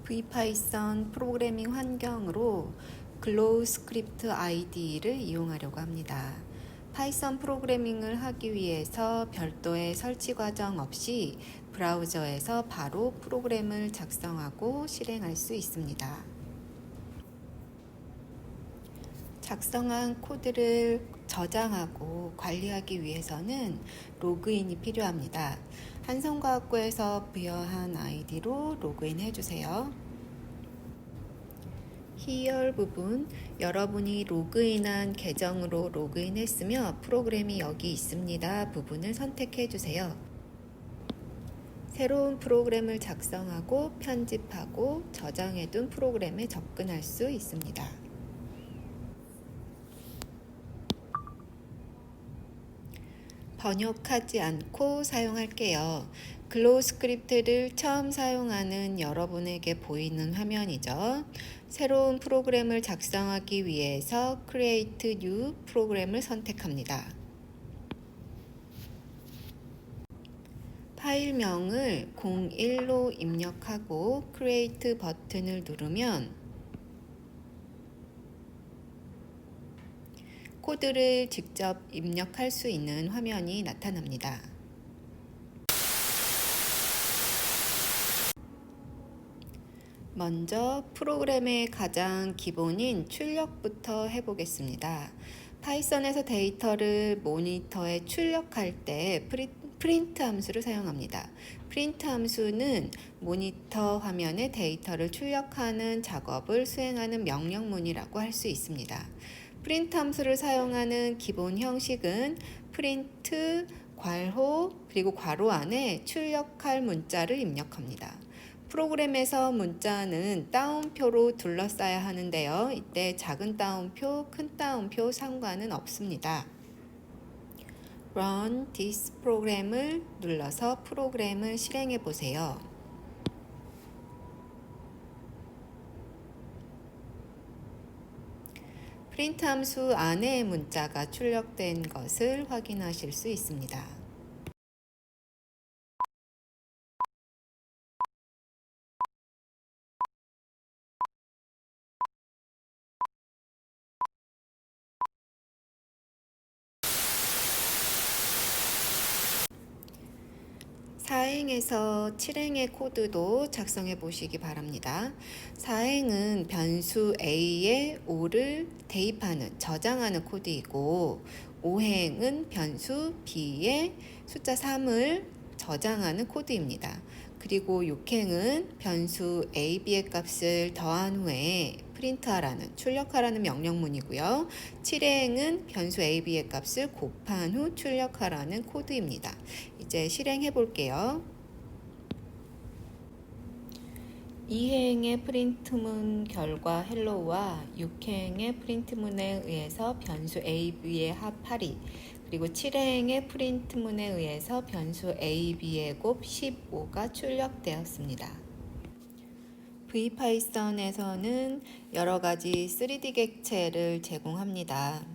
VPython 프로그래밍 환경으로 글로우 스크립트 ID를 이용하려고 합니다. 파이썬 프로그래밍을 하기 위해서 별도의 설치 과정 없이 브라우저에서 바로 프로그램을 작성하고 실행할 수 있습니다. 작성한 코드를 저장하고 관리하기 위해서는 로그인이 필요합니다. 한성과학고에서 부여한 아이디로 로그인 해주세요. 히얼 부분, 여러분이 로그인한 계정으로 로그인했으며 프로그램이 여기 있습니다 부분을 선택해 주세요. 새로운 프로그램을 작성하고 편집하고 저장해둔 프로그램에 접근할 수 있습니다. 번역하지 않고 사용할게요. 글로우 스크립트를 처음 사용하는 여러분에게 보이는 화면이죠. 새로운 프로그램을 작성하기 위해서 Create New 프로그램을 선택합니다. 파일명을 01로 입력하고 Create 버튼을 누르면 코드를 직접 입력할 수 있는 화면이 나타납니다. 먼저 프로그램의 가장 기본인 출력부터 해보겠습니다. 파이썬에서 데이터를 모니터에 출력할 때 프린트 함수를 사용합니다. 프린트 함수는 모니터 화면에 데이터를 출력하는 작업을 수행하는 명령문이라고 할 수 있습니다. 프린트 함수를 사용하는 기본 형식은 프린트, 괄호, 그리고 괄호 안에 출력할 문자를 입력합니다. 프로그램에서 문자는 따옴표로 둘러싸야 하는데요. 이때 작은 따옴표, 큰 따옴표 상관은 없습니다. Run this 프로그램을 눌러서 프로그램을 실행해 보세요. 프린트 함수 안에 문자가 출력된 것을 확인하실 수 있습니다. 사행에서 7행의 코드도 작성해 보시기 바랍니다. 사행은 변수 A에 5를 대입하는, 저장하는 코드이고 5행은 변수 B에 숫자 3을 저장하는 코드입니다. 그리고 6행은 변수 A, B의 값을 더한 후에 프린트하라는, 출력하라는 명령문이고요. 7행은 변수 A, B의 값을 곱한 후 출력하라는 코드입니다. 이제 실행해 볼게요. 2행의 프린트문 결과 헬로우와 6행의 프린트문에 의해서 변수 A, B의 합 8이, 그리고 7행의 프린트문에 의해서 변수 A, B의 곱 15가 출력되었습니다. VPython에서는 여러 가지 3D 객체를 제공합니다.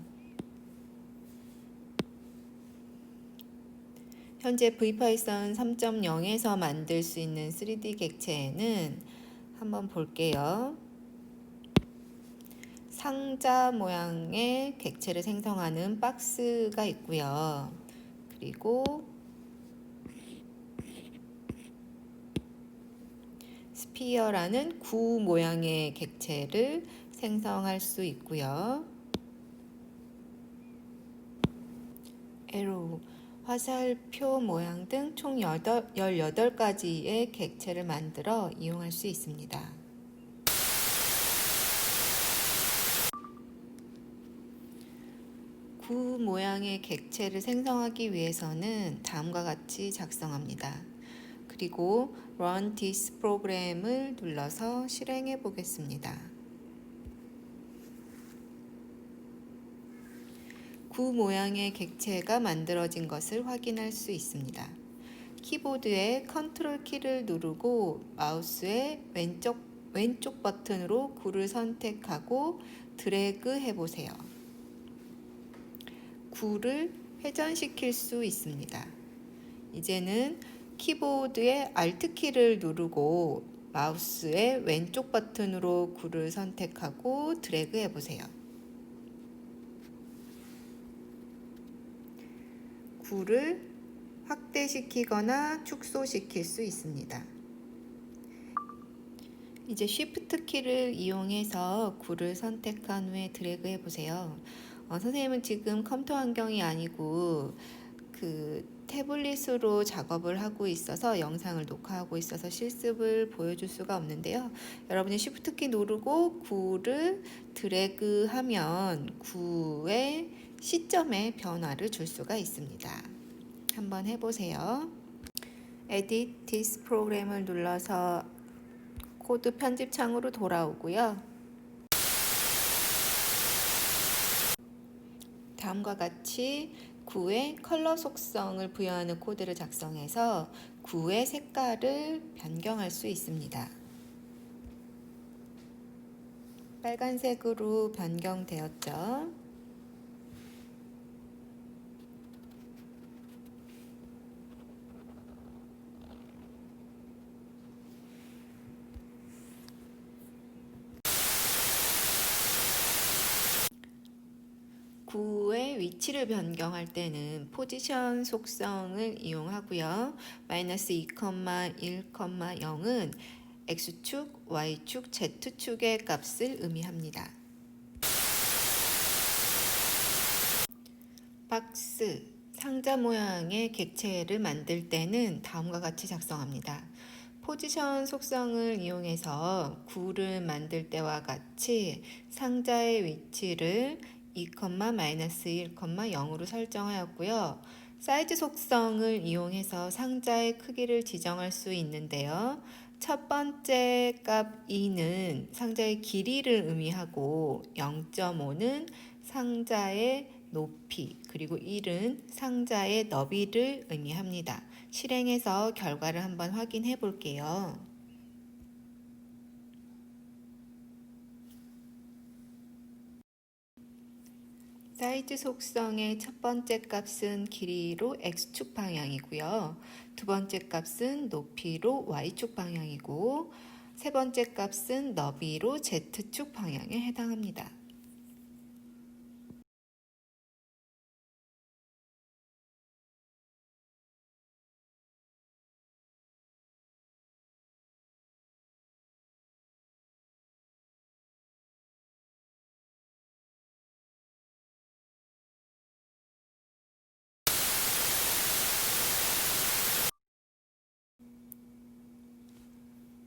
현재 VPython 3.0에서 만들 수 있는 3D 객체에는 한번 볼게요. 상자 모양의 객체를 생성하는 박스가 있고요. 그리고 스피어라는 구 모양의 객체를 생성할 수 있고요. 에로우, 화살표 모양 등 총 18가지의 객체를 만들어 이용할 수 있습니다. 구 모양의 객체를 생성하기 위해서는 다음과 같이 작성합니다. 그리고 Run this 프로그램을 눌러서 실행해 보겠습니다. 구 모양의 객체가 만들어진 것을 확인할 수 있습니다. 키보드의 컨트롤 키를 누르고 마우스의 왼쪽 버튼으로 구를 선택하고 드래그 해보세요. 구를 회전시킬 수 있습니다. 이제는 키보드의 Alt 키를 누르고 마우스의 왼쪽 버튼으로 구를 선택하고 드래그 해보세요. 구를 확대시키거나 축소시킬 수 있습니다. 이제 Shift 키를 이용해서 구를 선택한 후에 드래그 해보세요. 선생님은 지금 컴퓨터 환경이 아니고 태블릿으로 작업을 하고 있어서 영상을 녹화하고 있어서 실습을 보여줄 수가 없는데요. 여러분이 Shift 키 누르고 구를 드래그하면 구의 시점에 변화를 줄 수가 있습니다. 한번 해보세요. Edit this 프로그램을 눌러서 코드 편집 창으로 돌아오고요. 다음과 같이 구의 컬러 속성을 부여하는 코드를 작성해서 구의 색깔을 변경할 수 있습니다. 빨간색으로 변경되었죠. 구의 위치를 변경할 때는 포지션 속성을 이용하고요. -2, 1, 0은 X축, Y축, Z축의 값을 의미합니다. 박스, 상자 모양의 객체를 만들 때는 다음과 같이 작성합니다. 포지션 속성을 이용해서 구를 만들 때와 같이 상자의 위치를 2, -1, 0으로 설정하였고요. 사이즈 속성을 이용해서 상자의 크기를 지정할 수 있는데요. 첫 번째 값 2는 상자의 길이를 의미하고 0.5는 상자의 높이, 그리고 1은 상자의 너비를 의미합니다. 실행해서 결과를 한번 확인해 볼게요. 사이즈 속성의 첫 번째 값은 길이로 X축 방향이고요. 두 번째 값은 높이로 Y축 방향이고, 세 번째 값은 너비로 Z축 방향에 해당합니다.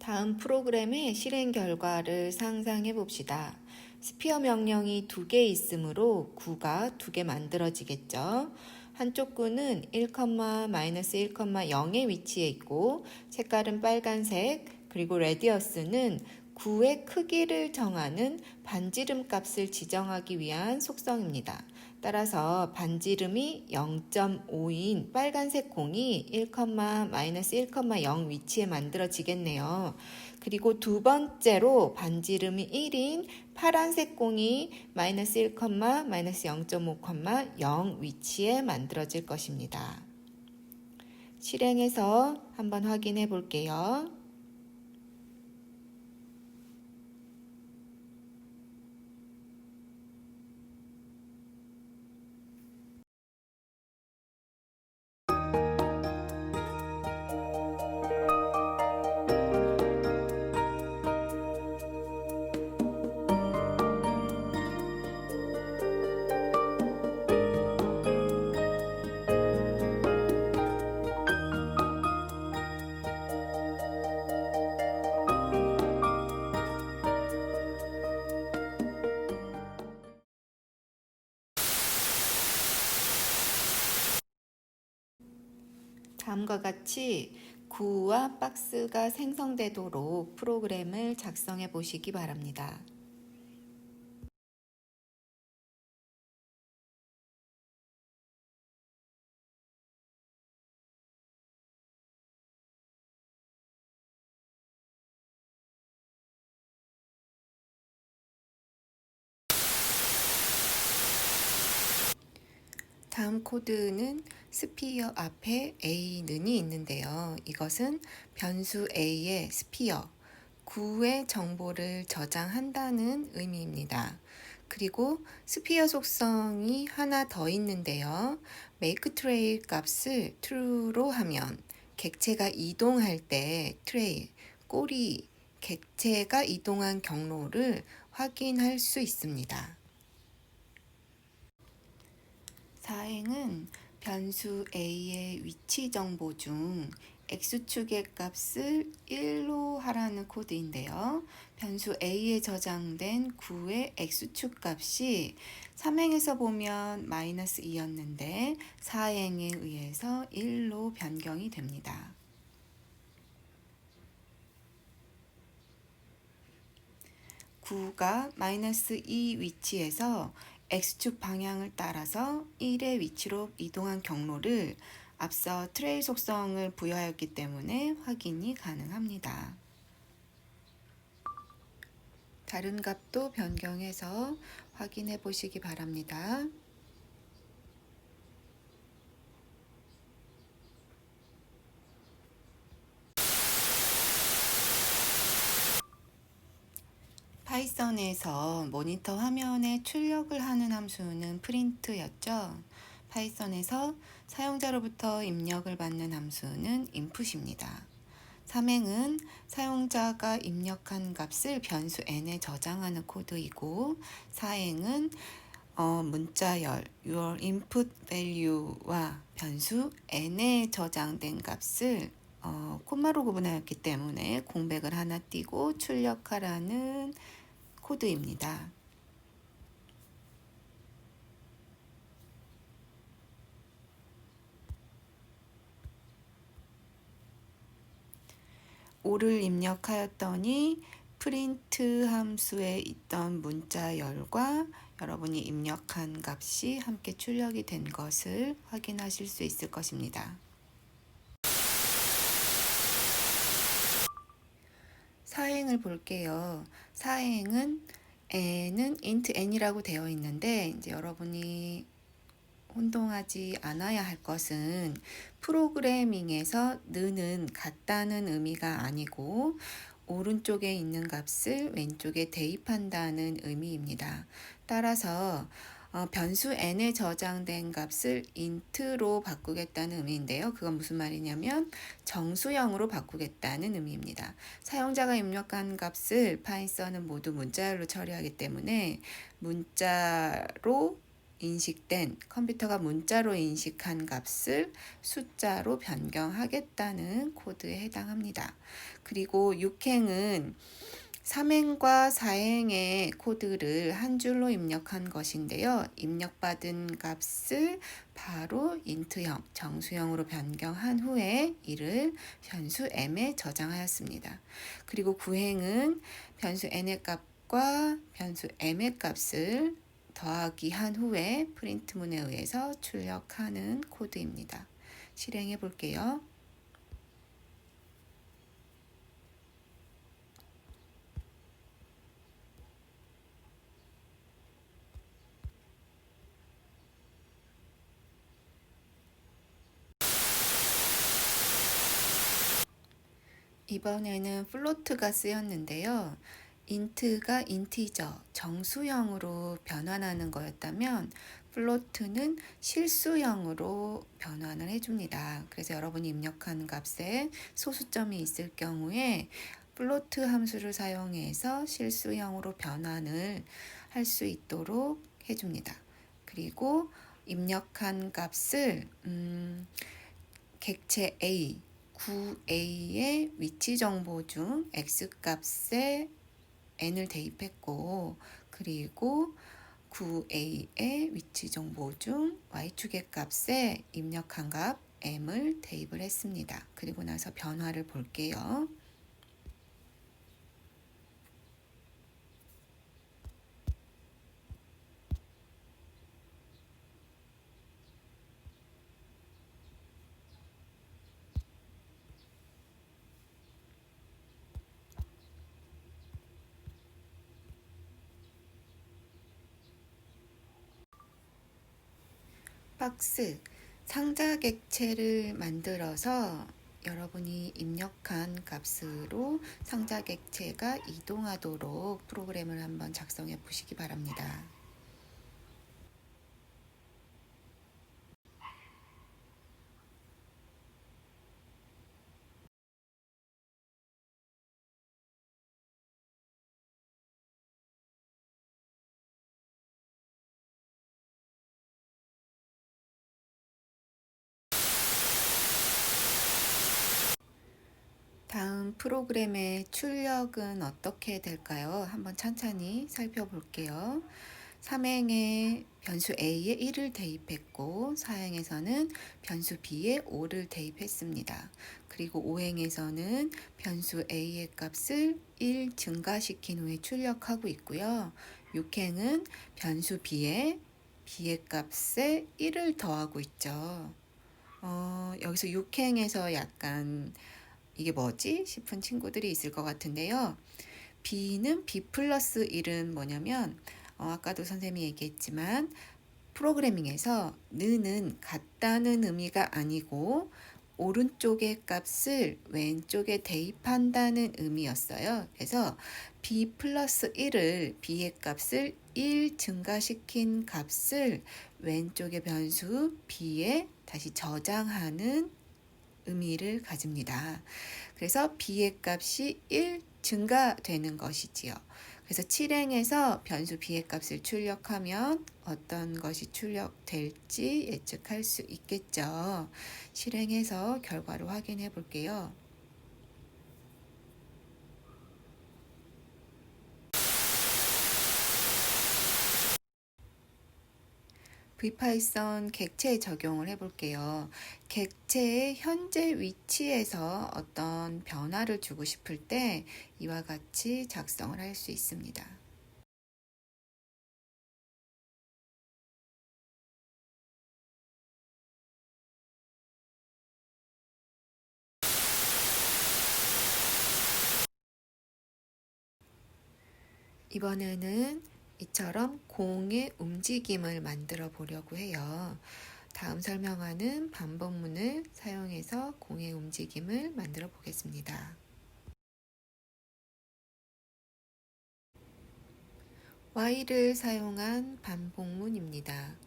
다음 프로그램의 실행 결과를 상상해 봅시다. 스피어 명령이 2개 있으므로 구가 2개 만들어지겠죠. 한쪽 구는 1, -1, 0의 위치에 있고 색깔은 빨간색, 그리고 레디어스는 구의 크기를 정하는 반지름 값을 지정하기 위한 속성입니다. 따라서 반지름이 0.5인 빨간색 공이 1, -1, 0 위치에 만들어지겠네요. 그리고 두 번째로 반지름이 1인 파란색 공이 -1, -0.5, 0 위치에 만들어질 것입니다. 실행해서 한번 확인해 볼게요. 다음과 같이 구와 박스가 생성되도록 프로그램을 작성해 보시기 바랍니다. 다음 코드는 스피어 앞에 a는이 있는데요. 이것은 변수 a의 스피어, 구의 정보를 저장한다는 의미입니다. 그리고 스피어 속성이 하나 더 있는데요. make trail 값을 true로 하면 객체가 이동할 때 트레일, 꼬리, 객체가 이동한 경로를 확인할 수 있습니다. 사행은 변수 a의 위치 정보 중 x축의 값을 1로 하라는 코드인데요. 변수 a에 저장된 9의 x축 값이 3행에서 보면 마이너스 2였는데 4행에 의해서 1로 변경이 됩니다. 9가 마이너스 2 위치에서 x축 방향을 따라서 1의 위치로 이동한 경로를 앞서 트레일 속성을 부여하였기 때문에 확인이 가능합니다. 다른 값도 변경해서 확인해 보시기 바랍니다. 파이썬에서 모니터 화면에 출력을 하는 함수는 프린트였죠. 파이썬에서 사용자로부터 입력을 받는 함수는 input입니다. 3행은 사용자가 입력한 값을 변수 n에 저장하는 코드이고 4행은 문자열 your input value와 변수 n에 저장된 값을 콤마로 구분하였기 때문에 공백을 하나 띄고 출력하라는 코드입니다. 오를 입력하였더니 프린트 함수에 있던 문자열과 여러분이 입력한 값이 함께 출력이 된 것을 확인하실 수 있을 것입니다. 사행을 볼게요. 사행은 n은 int n이라고 되어 있는데 이제 여러분이 혼동하지 않아야 할 것은 프로그래밍에서 는은 같다는 의미가 아니고 오른쪽에 있는 값을 왼쪽에 대입한다는 의미입니다. 따라서 변수 n에 저장된 값을 int로 바꾸겠다는 의미인데요. 그건 무슨 말이냐면 정수형으로 바꾸겠다는 의미입니다. 사용자가 입력한 값을 파이썬은 모두 문자열로 처리하기 때문에 문자로 인식된 컴퓨터가 문자로 인식한 값을 숫자로 변경하겠다는 코드에 해당합니다. 그리고 6행은 3행과 4행의 코드를 한 줄로 입력한 것인데요. 입력받은 값을 바로 int형, 정수형으로 변경한 후에 이를 변수 m에 저장하였습니다. 그리고 9행은 변수 n의 값과 변수 m의 값을 더하기 한 후에 프린트문에 의해서 출력하는 코드입니다. 실행해 볼게요. 이번에는 플로트가 쓰였는데요. int가 인티저, 정수형으로 변환하는 거였다면 플로트는 실수형으로 변환을 해줍니다. 그래서 여러분이 입력한 값에 소수점이 있을 경우에 플로트 함수를 사용해서 실수형으로 변환을 할 수 있도록 해줍니다. 그리고 입력한 값을 객체 A, 9a의 위치 정보 중 x값에 n을 대입했고 그리고 9a의 위치 정보 중 y축의 값에 입력한 값 m을 대입을 했습니다. 그리고 나서 변화를 볼게요. 박스 상자 객체를 만들어서 여러분이 입력한 값으로 상자 객체가 이동하도록 프로그램을 한번 작성해 보시기 바랍니다. 다음 프로그램의 출력은 어떻게 될까요? 한번 천천히 살펴볼게요. 3행에 변수 A에 1을 대입했고 4행에서는 변수 B에 5를 대입했습니다. 그리고 5행에서는 변수 A의 값을 1 증가시킨 후에 출력하고 있고요. 6행은 변수 B의 값에 1을 더하고 있죠. 여기서 6행에서 약간 이게 뭐지? 싶은 친구들이 있을 것 같은데요. B는 B 플러스 1은 뭐냐면 아까도 선생님이 얘기했지만 프로그래밍에서 는은 같다는 의미가 아니고 오른쪽의 값을 왼쪽에 대입한다는 의미였어요. 그래서 B 플러스 1을 B의 값을 1 증가시킨 값을 왼쪽의 변수 B에 다시 저장하는 의미를 가집니다. 그래서 B의 값이 1 증가되는 것이지요. 그래서 7행에서 변수 B의 값을 출력하면 어떤 것이 출력될지 예측할 수 있겠죠. 실행해서 결과를 확인해 볼게요. VPython 객체 적용을 해볼게요. 객체의 현재 위치에서 어떤 변화를 주고 싶을 때 이와 같이 작성을 할 수 있습니다. 이번에는 이처럼 공의 움직임을 만들어 보려고 해요. 다음 설명하는 반복문을 사용해서 공의 움직임을 만들어 보겠습니다. while을 사용한 반복문입니다.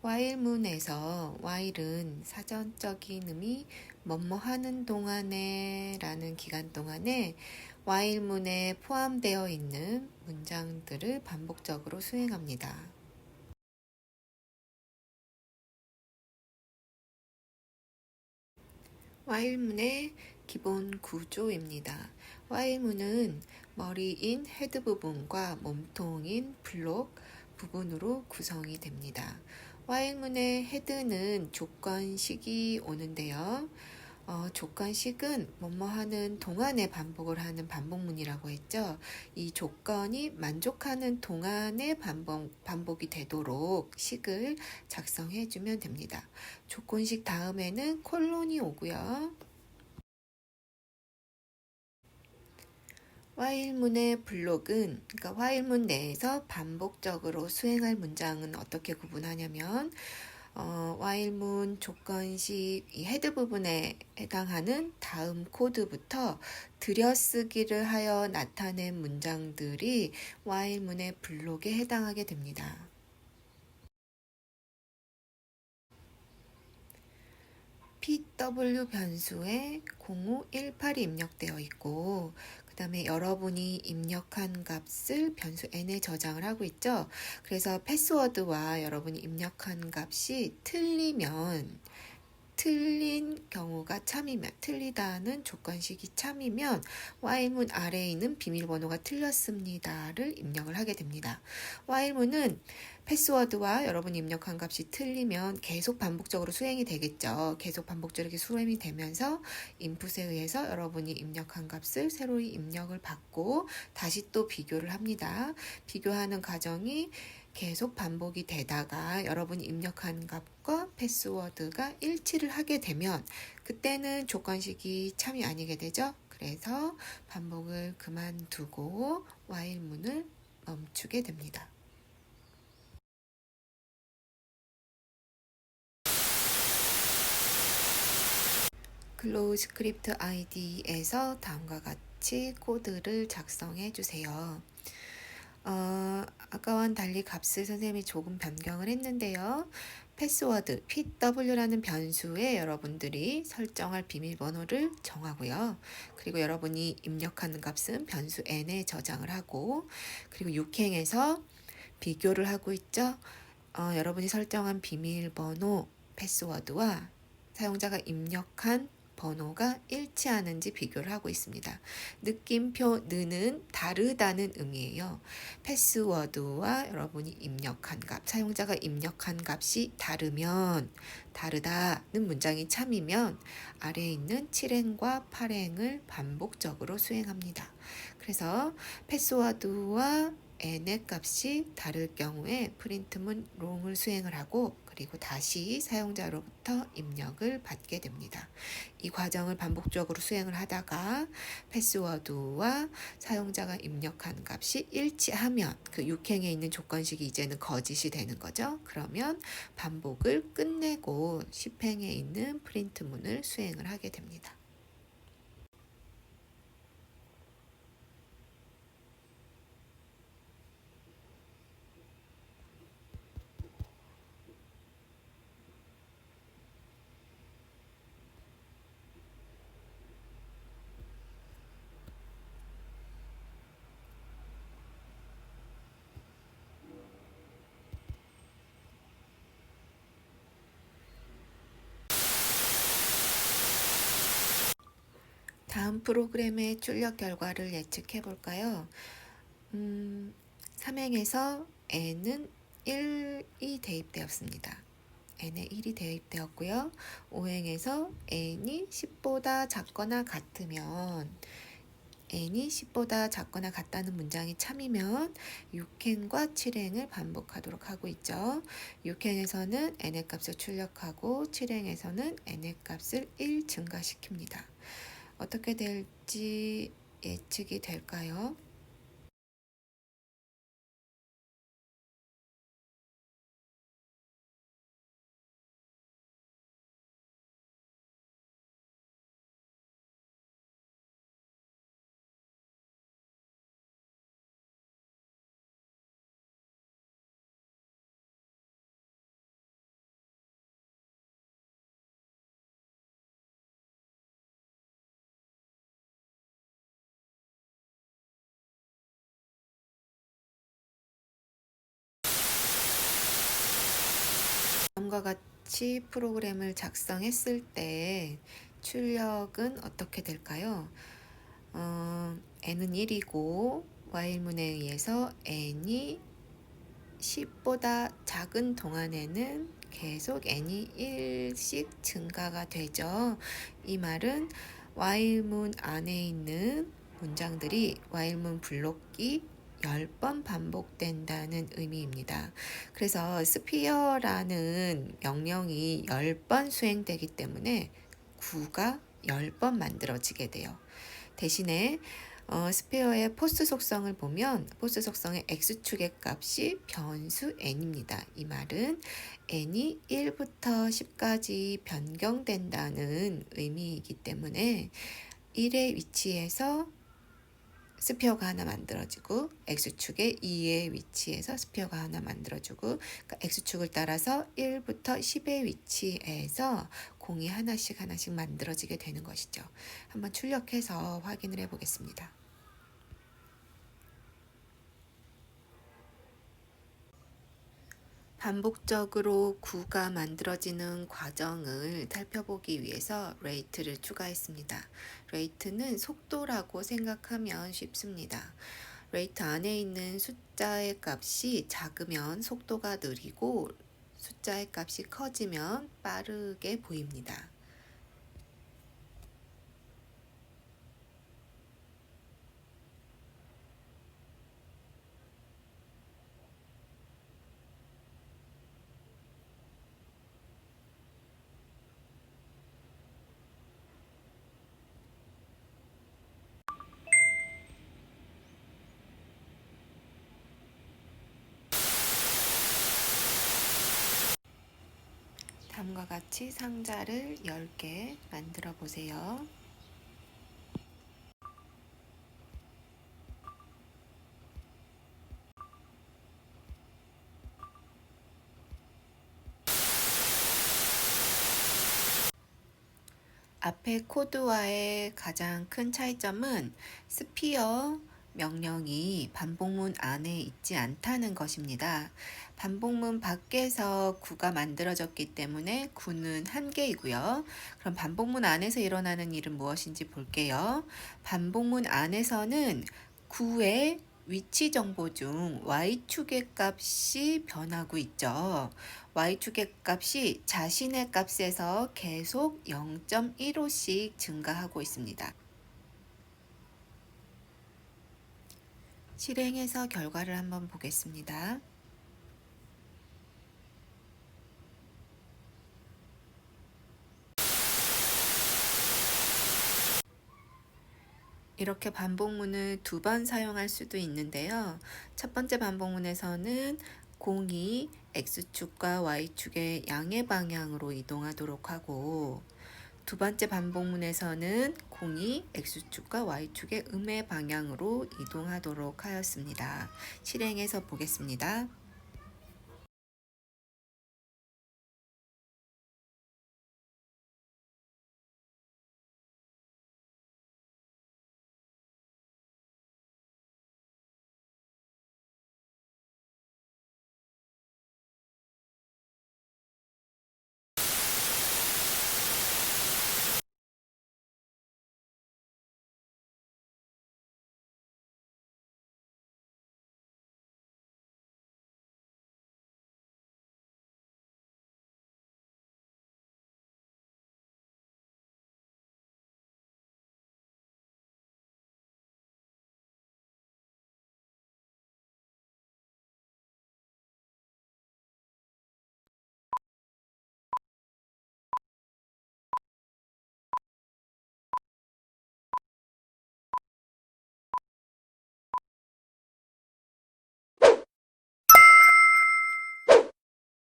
while문에서 while은 사전적인 의미 뭐뭐 하는 동안에 라는 기간 동안에 while문에 포함되어 있는 문장들을 반복적으로 수행합니다. while문의 기본 구조입니다. while문은 머리인 헤드 부분과 몸통인 블록 부분으로 구성이 됩니다. while문의 헤드는 조건식이 오는데요. 조건식은 뭐뭐 하는 동안에 반복을 하는 반복문이라고 했죠. 이 조건이 만족하는 동안에 반복이 되도록 식을 작성해 주면 됩니다. 조건식 다음에는 콜론이 오고요. while문의 블록은, 그러니까 while문 내에서 반복적으로 수행할 문장은 어떻게 구분하냐면 while문 조건식 이 헤드 부분에 해당하는 다음 코드부터 들여쓰기를 하여 나타낸 문장들이 while문의 블록에 해당하게 됩니다. pw 변수에 0518이 입력되어 있고 그 다음에 여러분이 입력한 값을 변수 n에 저장을 하고 있죠. 그래서 패스워드와 여러분이 입력한 값이 틀리면 틀린 경우가 참이면 틀리다는 조건식이 참이면 while문 아래에 있는 비밀번호가 틀렸습니다를 입력을 하게 됩니다. while문은 패스워드와 여러분이 입력한 값이 틀리면 계속 반복적으로 수행이 되겠죠. 계속 반복적으로 수행이 되면서 인풋에 의해서 여러분이 입력한 값을 새로이 입력을 받고 다시 또 비교를 합니다. 비교하는 과정이 계속 반복이 되다가 여러분이 입력한 값과 패스워드가 일치를 하게 되면 그때는 조건식이 참이 아니게 되죠. 그래서 반복을 그만두고 while문을 멈추게 됩니다. 클로우 스크립트 아이디에서 다음과 같이 코드를 작성해 주세요. 아까와는 달리 값을 선생님이 조금 변경을 했는데요. 패스워드 PW라는 변수에 여러분들이 설정할 비밀번호를 정하고요. 그리고 여러분이 입력하는 값은 변수 n에 저장을 하고, 그리고 육행에서 비교를 하고 있죠. 여러분이 설정한 비밀번호 패스워드와 사용자가 입력한 번호가 일치하는지 비교를 하고 있습니다. 느낌표 느는 다르다는 의미예요. 패스워드와 여러분이 입력한 값, 사용자가 입력한 값이 다르면, 다르다는 문장이 참이면 아래에 있는 7행과 8행을 반복적으로 수행합니다. 그래서 패스워드와 n의 값이 다를 경우에 프린트문 롱을 수행을 하고, 그리고 다시 사용자로부터 입력을 받게 됩니다. 이 과정을 반복적으로 수행을 하다가 패스워드와 사용자가 입력한 값이 일치하면 그 6행에 있는 조건식이 이제는 거짓이 되는 거죠. 그러면 반복을 끝내고 10행에 있는 프린트문을 수행을 하게 됩니다. 다음 프로그램의 출력 결과를 예측해 볼까요? 3행에서 n은 1이 대입되었습니다. n에 1이 대입되었고요. 5행에서 n이 10보다 작거나 같으면, n이 10보다 작거나 같다는 문장이 참이면 6행과 7행을 반복하도록 하고 있죠. 6행에서는 n의 값을 출력하고 7행에서는 n의 값을 1 증가시킵니다. 어떻게 될지 예측이 될까요? 다음과 같이 프로그램을 작성했을 때 출력은 어떻게 될까요? n은 1이고 while문에 의해서 n이 10보다 작은 동안에는 계속 n이 1씩 증가가 되죠. 이 말은 while문 안에 있는 문장들이 while문 블록이 10번 반복된다는 의미입니다. 그래서 sphere라는 명령이 10번 수행되기 때문에 구가 10번 만들어지게 돼요. 대신에 스페어의 포스 속성을 보면 포스 속성의 x축의 값이 변수 n입니다. 이 말은 n이 1부터 10까지 변경된다는 의미이기 때문에 1의 위치에서 스피어가 하나 만들어지고 x축의 2의 위치에서 스피어가 하나 만들어지고, 그러니까 x축을 따라서 1부터 10의 위치에서 공이 하나씩 만들어지게 되는 것이죠. 한번 출력해서 확인을 해 보겠습니다. 반복적으로 구가 만들어지는 과정을 살펴보기 위해서 레이트를 추가했습니다. 레이트는 속도라고 생각하면 쉽습니다. 레이트 안에 있는 숫자의 값이 작으면 속도가 느리고 숫자의 값이 커지면 빠르게 보입니다. 다음과 같이 상자를 10개 만들어 보세요. 앞에 코드와의 가장 큰 차이점은 스피어 명령이 반복문 안에 있지 않다는 것입니다. 반복문 밖에서 구가 만들어졌기 때문에 구는 한 개이고요. 그럼 반복문 안에서 일어나는 일은 무엇인지 볼게요. 반복문 안에서는 구의 위치 정보 중 y축의 값이 변하고 있죠. y축의 값이 자신의 값에서 계속 0.15씩 증가하고 있습니다. 실행해서 결과를 한번 보겠습니다. 이렇게 반복문을 2번 사용할 수도 있는데요. 첫 번째 반복문에서는 공이 x축과 y축의 양의 방향으로 이동하도록 하고, 두 번째 반복문에서는 공이 x축과 y축의 음의 방향으로 이동하도록 하였습니다. 실행해서 보겠습니다.